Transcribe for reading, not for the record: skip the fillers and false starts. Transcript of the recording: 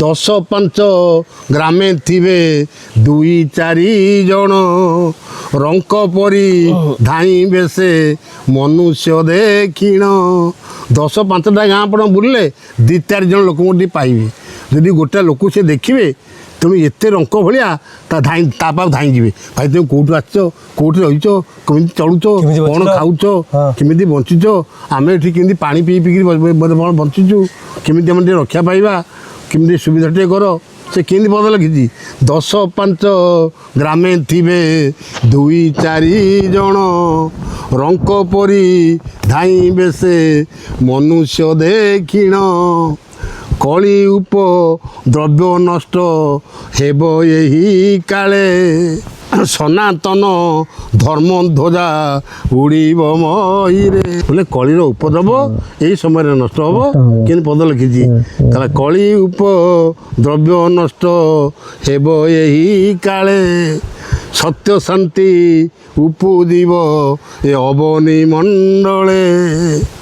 10-5 ଗ୍ରାମେ ଥିବେ 2-4 ଜଣ ରଙ୍କ ପରି ଧାଇଁବେ ସେ ମନୁଷ୍ୟ ଦେଖିଣ। 10-5ଟା ଗାଁ ଆପଣ ବୁଲିଲେ 2-4 ଜଣ ଲୋକଙ୍କୁ ଟିକେ ପାଇବେ। ଯଦି ଗୋଟେ ଲୋକ ସେ ଦେଖିବେ ତେଣୁ ଏତେ ରଙ୍କ ଭଳିଆ ତା ପାଖକୁ ଧାଇଁ ଯିବେ। ଭାଇ ତୁମେ କେଉଁଠୁ ଆସିଛ, କେଉଁଠି ରହିଛ, କେମିତି ଚଳୁଛ, କ'ଣ ଖାଉଛ, କେମିତି ବଞ୍ଚୁଛ, ଆମେ ଏଠି କେମିତି ପାଣି ପିଇ ପିଇକି ବଞ୍ଚୁଛୁ, କେମିତି ଆମେ ଟିକେ ରକ୍ଷା ପାଇବା, କେମିତି ସୁବିଧା ଟିକେ କର। ସେ କେମିତି ପଦ ଲେଖିଛି 10-5 ଗ୍ରାମେ ଥିବେ 2-4 ଜଣ ରଙ୍କ ପରି ଧାଇଁବେ ସେ ମନୁଷ୍ୟ ଦେଖିଣ। କଳି ଉପଦ୍ରବ୍ୟ ନଷ୍ଟ ହେବ ଏହି କାଳେ ସନାତନ ଧର୍ମ ଧ୍ୱଜା ଉଡ଼ିବ ମହିରେ। ବୋଲେ କଳିର ଉପଦ୍ରବ ଏହି ସମୟରେ ନଷ୍ଟ ହେବ। କେମିତି ପଦ ଲେଖିଛି ତାହେଲେ କଳି ଉପଦ୍ରବ୍ୟ ନଷ୍ଟ ହେବ ଏହି କାଳେ ସତ୍ୟ ଶାନ୍ତି ଉପୁଜିବ ଏ ଅବନୀ ମଣ୍ଡଳେ।